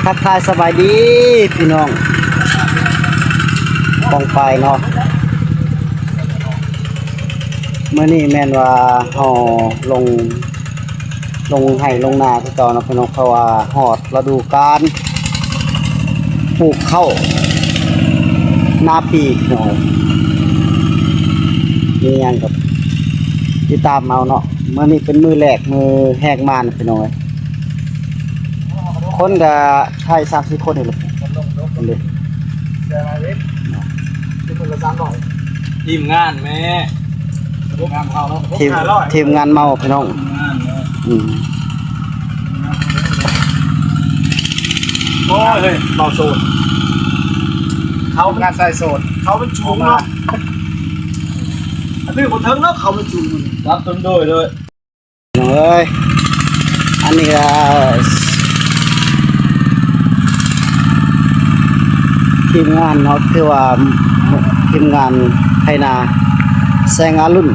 ทักทายสบายดีพี่น้องกองไฟเนาะเมื่อนี้แม่นว่าเฮาลงให้ลงนาคือเก่าเนาะพี่น้องเพราะว่าฮอดฤดูกาลปลูกข้าวนาปีพี่น้องมีหยังกับติดตามเอาเนาะเมื่อนี้เป็นมือแรกมือแหกมานพี่น้องคนก็ไทย30คนนี่แหละคนเด้ทีมงานแม่งานเขาเนาะทีมงานเมาพี่น้องโอ้ยเฮ้ยเบาโซนเขางานใส่โซนเขาเป็นชูงเนาะอันนี้คนเทิงเนาะเขาเป็นชูงรับต้นโดยเลยน้องเอ้ยอันนี้ก็ทีมงานเนาะคือว่าทีมงานไทยนาแซงอารุ่น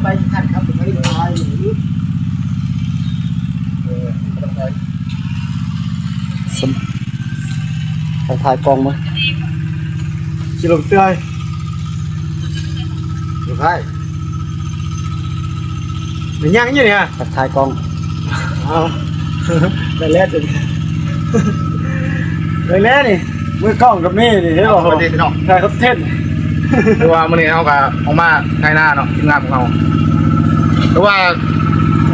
ไปขันครับไม่ได้ตายถ่ายกองมั้ยกิโลเตยอยู่ไพ่เป็นยังอยู่เนี่ยถ่ายกองเอาได้แล้วจ้ะได้แล้วนี่มือกล้องกับนี่นี่เห็นบ่ครับถ่ายครับเท่นคือว่ามื้อนี้เฮาก็ออกมาไทยหน้าเนาะทีมงานของเราหรือว่า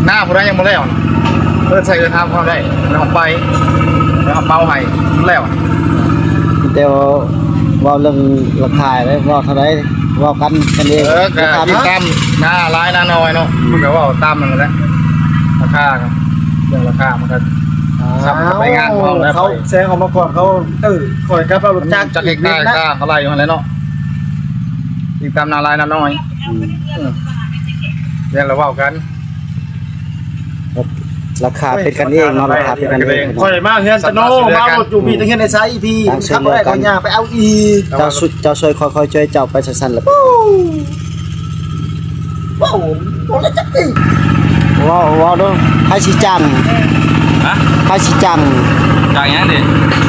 หน้าผู้ใดยังบ่แล้วเพิ่นใส่เดินทางเข้าได้แล้วไปแล้วเป้าให้แล้วเดี๋ยวว่าเรื่องราคาได้ว่าเท่าไรว่ากันเองก็ติดตามหน้าร้ายหน้าน้อยเนาะมันก็ว่าตามนั่นแหละราคาเรื่องราคามันก็ซับไปงานเขาแซงออกมาก่อนเขาคอยกับเราจากเอกได้ค่าเขาไล่อยู่หั่นแหละเนาะติดตามหน้าร้ายหน้าน้อยเรื่องเราเว้ากันราคาเป็นกันเองเนาะราคาเป็นกันเองค่อยมากเฮือนตะโนมาหมดอยู่พี่ตะเฮียนในไซส์พี่ครับบ่ได้ก็ย่างไปเอาอีเจ้าช่วยค่อยๆช่วยเจ้าไปสั้นๆแล้วว้าวบ่ละจักติว้าวเด้อใครสิจังฮะใครสิจังจังยังดิ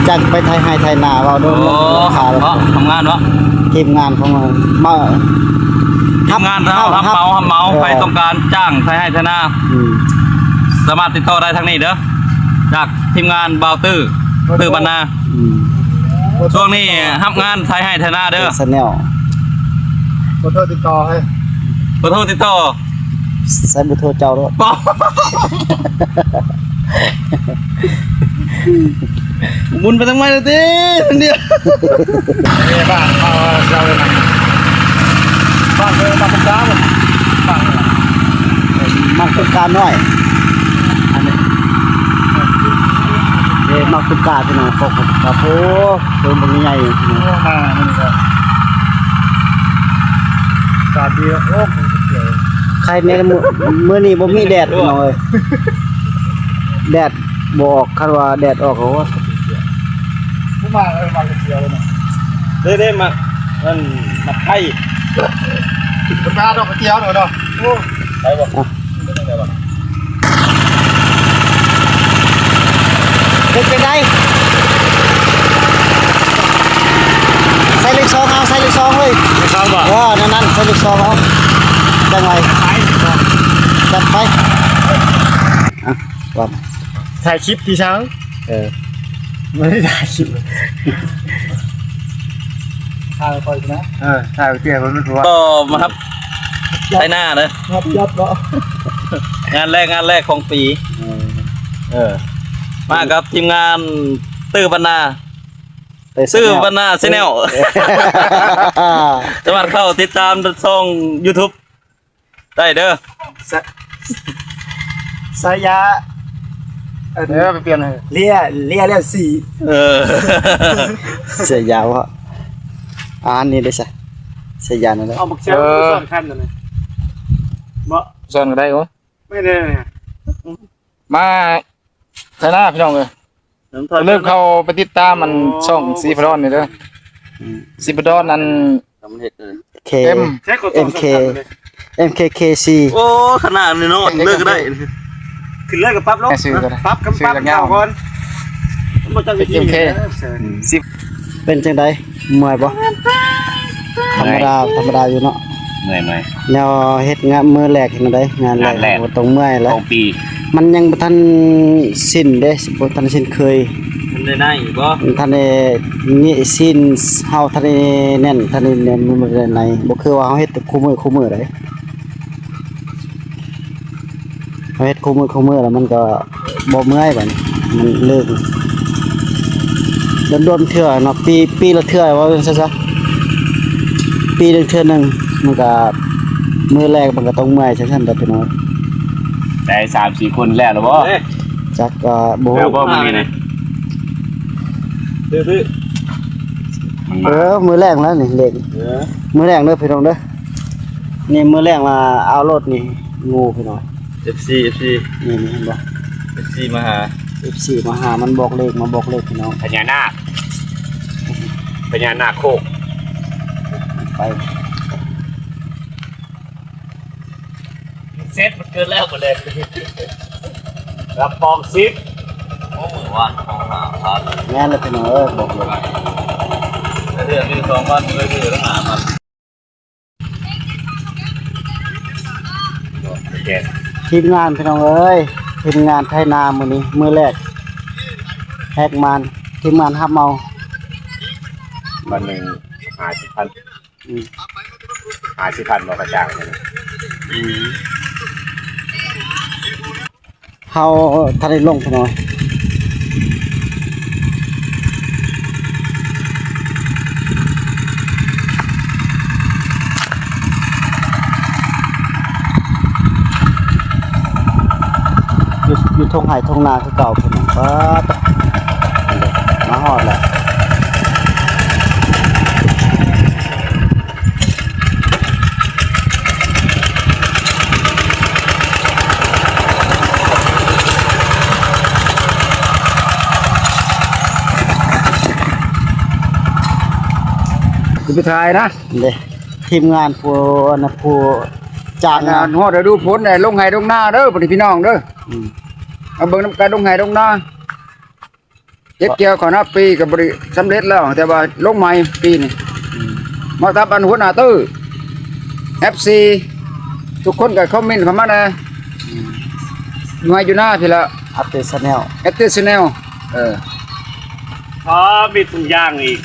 จังไปไทยให้ไทยนาว้าวเด้อราคาทำงานวะทีมงานของมาทำงานเราทำเมาใครต้องการจ้างไทยให้ไทยนาสามารถติดต่อได้ทางนี้เด้อจากทีมงานบาวตื้อบรรณาช่วงนี้ทำงานไทยให้ไทยนาเด้อสแนลขอโทษติดต่อให้ขอโทษติดต่อใส่เบอร์โทรเจ้าด้วยมุนไปทั้งไม้เลยดิคนเดียวนี่บ้านเอาเจ้าเลยนะบ้านเธอมาเป็นจ้าหมดบ้านมักตุกกาหน่อยอันนี้มักตุกกาพี่น้องพวกกระโปตัวมันใหญ่พี่น้องมานี่ก็กาดีโอ้ใครในเมื่อนี้บ่มีแดดพี่น้องเอ้ยแดดบ่ออกคันว่าแดดออกเขาว่าผู้มามาเที่ยวเลยเนาะได้มามันมาไทยคนมาดอกกระเจียวหน่อยเนาะโอ้ไปบ่เป็นจังได๋บ่เป็นไงใส่เลข2เอาใส่เลข2เลยครับบ่นั่นใส่เลข2เอาจังไงจัดไปว่าถ่ายคลิปที่เช้าไม่ได้ถ่ายคลิปถ่ายคอยนะถ่ายเตี้ยมันไม่รู้ว่าก็มาครับไทยหน้าเลยยับเนาะงานแรกของปีมากับทีมงานตื้อบรรณา ชื่อบรรณาชแนลสามารถเข้าติดตามช่อง YouTube ได้เด้อ สายา เดี๋ยวไปเปลี่ยนให้ เลียสี เสียยาวะอันนี้ได้ใช่เสียยานั่นแหละ เอาบักเชียวส่วนขั้นตัวนี้บ่ ซ่อนก็ได้โอ้ ไม่ได้เนี่ย มาไทยหน้าพี่น้องเลยเริ่มเข้าไปติดตามมันช่องซีพดอนนี่เด้อซีพดอนนั้น เค เอ็ม ใช้กดตัวสำคัญเลย MKKC โอ้ขนาดนี้เนาะเลิกก็ได้ ขึ้นเลยกับปั๊บลง แค่ซื้อก็ได้ ปั๊บกับ ซื้อ ปั๊บ จากเงา เก่าก่อนมันจะมีที่ MK สิบ เป็นจังไดเมื่อยบ่ธรรมดาอยู่เนาะ เหนื่อยไหม แนวเฮ็ดงานมื้อแรกเห็นได้งานแรกบ่ต้องเมื่อยแล้ว ของปี มันยังบ่ทันสิ้นเด้บ่ทันสิ้นเคย มันได้บ่ ทันได้นี่สิ้นเฮาทันได้แน่นทันได้แน่นมันบ่ได้ไหนบ่คือว่าเฮาเฮ็ดคู่มือได้เฮาเฮ็ดคู่มือแล้วมันก็บ่เมื่อยบัดนี้มันเลิกโดนๆเทื่อเนาะปีละเทื่อว่าซะปีนึงเทื่อนึงมันก็มื้อแรกมันก็ต้องเมื่อยซั่นๆแต่พี่น้อง ได้ 3-4 คนแล้วหรอบ่ จักก็บ่ แล้วบ่มื้อนี้นะตื้อ มื้อแรกแล้วนี่เล็กมื้อแรกเด้อพี่น้องเด้อนี่มื้อแรกมาเอารถนี่งูพี่น้อง FC นี่เห็นบ่ FC มาหา F4 มาหามันบอกเลขมาบอกเลขพี่น้อง พญานาคโคก ไป เซตมันเกินแล้วหมดเลยรับปองซิปโอ้มื้อวาน2-3,000 แม่นเลยพี่น้องบอกเลย เดือนมี2วันเลยคือต้องหามันแก ทีมงานพี่น้องทีมงานไทยนามื้อนี้มื้อแรกแฮกมันทีมงานฮับเมา วันหนึ่ง50,000 50,000บ่กระจ่างเลย เฮาทันได้ลงพี่น้องอยู่ทงไห่ทงนาคือเก่าพี่น้องมาฮอดแล้วไปถ่ายนะ เด้ทีมงานผู้จ้าง งานฮอดดูผลได้ลงไห้ลงหน้าเด้อพี่น้องเด้อ เอาเบิ่งน้ำการลงไห้ลงนาเจ็ดเกี่ยวขอนับปีกับบริสำเร็จแล้ว แต่ว่าลงใหม่ปีนี้มาทับอันหัวหน้าตื้อ FC ทุกคนก็คอมเมนต์เข้ามานะหน่วยอยู่หน้าพี่ละ อัปเดตแนล แอตเตอร์ชแนลมีถุงยางอีก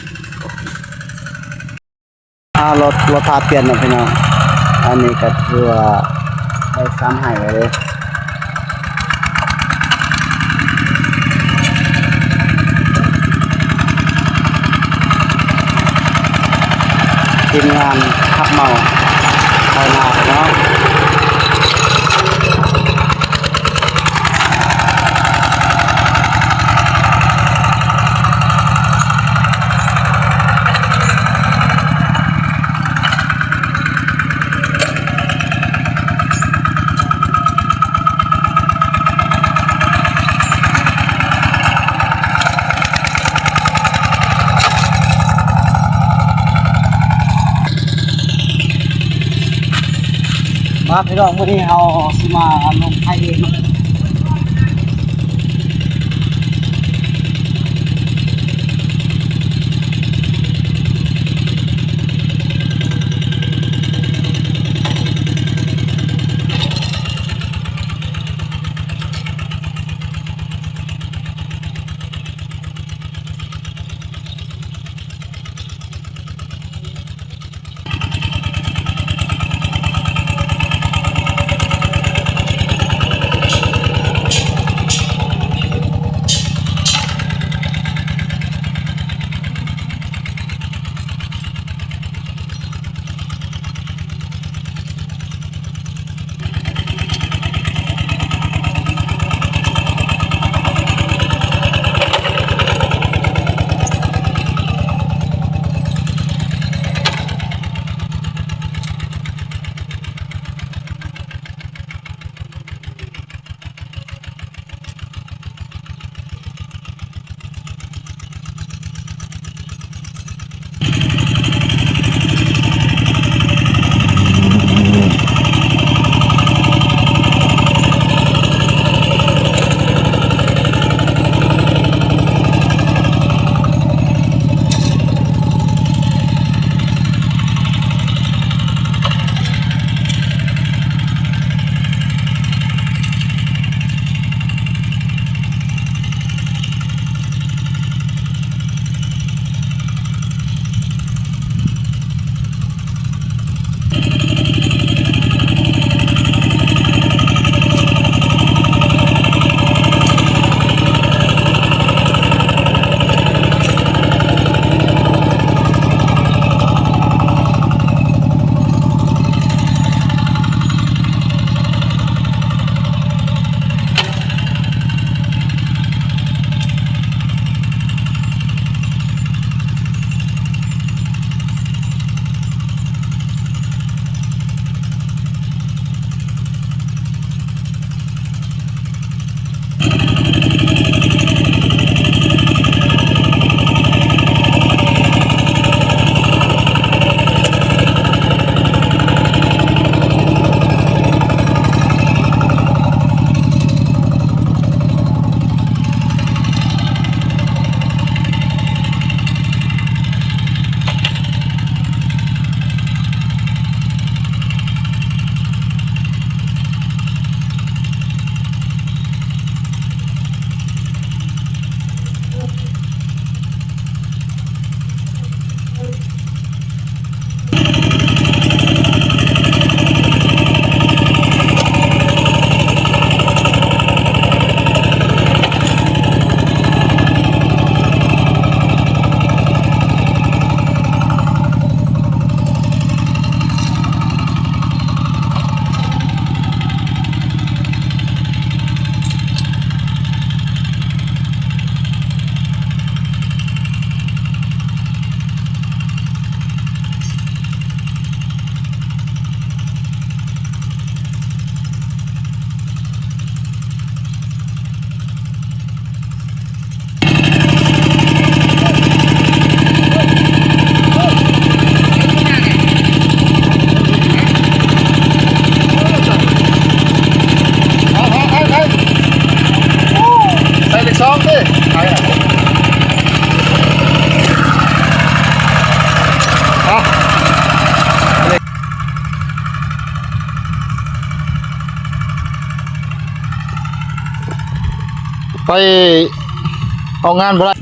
รถพาเปลี่ยนนะพี่น้องอันนี้ก็คือว่าได้ซ้ำให้ไว้เลยทีมงานขับเมาไทยนาเนาะมาพี่น้องวันนี้เราสิมาลงไทยเองเนาะ ไปเอางานบ่ได้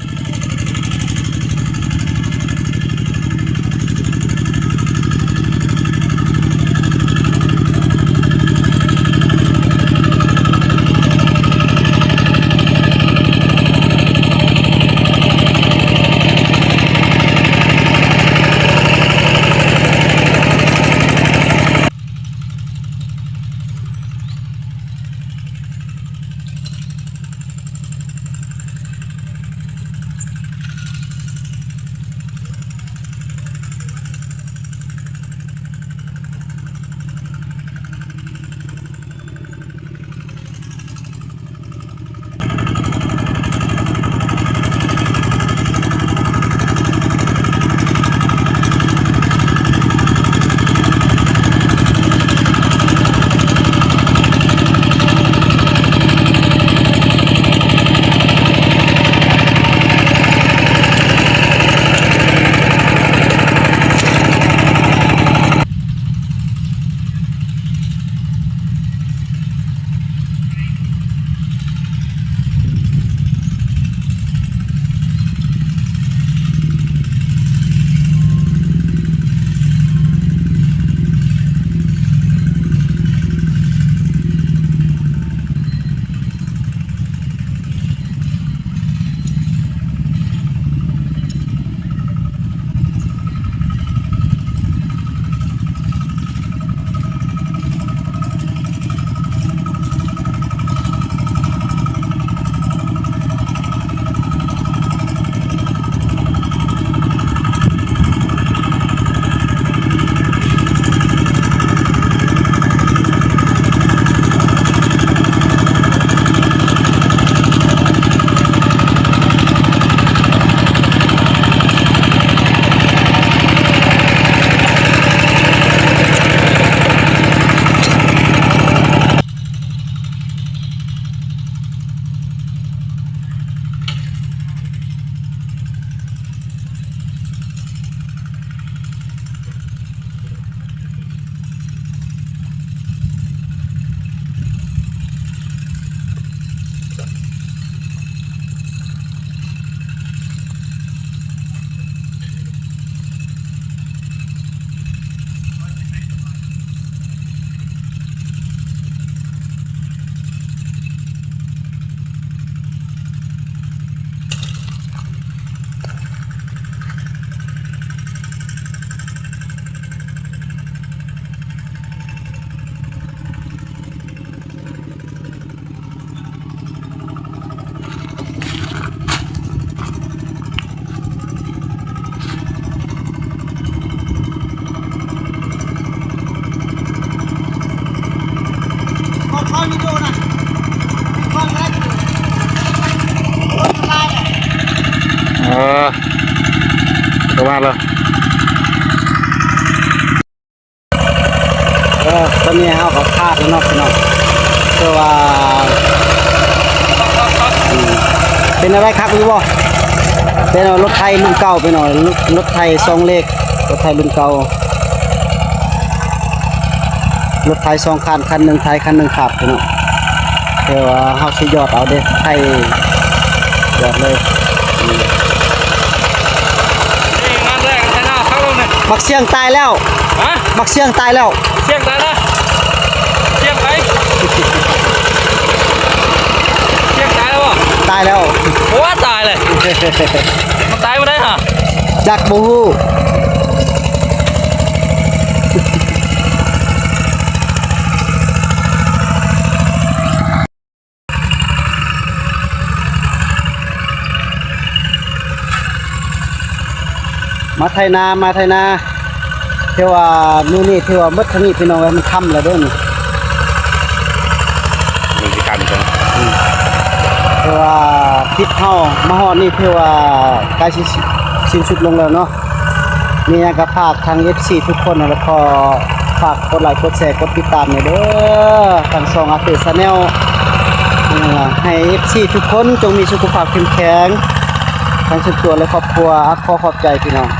ประมาณแล้วตอนนี้เฮาก็คาดแล้วเนาะพี่น้องแต่ว่าเป็นอะไรครับรู้บ่เป็นรถไทยรุ่นเก่าไปหน่อยรถไทย2เลขรถไทยรุ่นเก่ารถไทย2คันคันนึงไทยคันนึงขับพี่น้องแต่ว่าเฮาสิยอดเอาเด้ไทยยอดเลยมักเสียงตายแล้วฮะมักเสียงตายแล้วเสียงตายแล้วเสียงไปเสียงตายแล้วบ่ตายแล้วโอ้ตายเลยมันตายบ่ได้ฮะจักบ่ฮู้มาไทยนาเที่ว่ามื้อนี้ที่ว่าหมดเท่านี้พี่น้องมันค่ำแล้วเด้อนี่มันสิกันจังที่ว่าคลิปเฮามาฮอดนี่ที่ว่าใกล้สิสิ้นสุดลงแล้วเนาะมีหยังก็ฝากทาง FC ทุกคนแล้วก็ฝากกดไลค์กดแชร์กดติดตามหน่อยเด้อทางช่องอาเตชาแนลให้ FC ทุกคนจงมีสุขภาพเข้มแข็งทั้งส่วนตัวและครอบครัวขอขอบใจพี่น้อง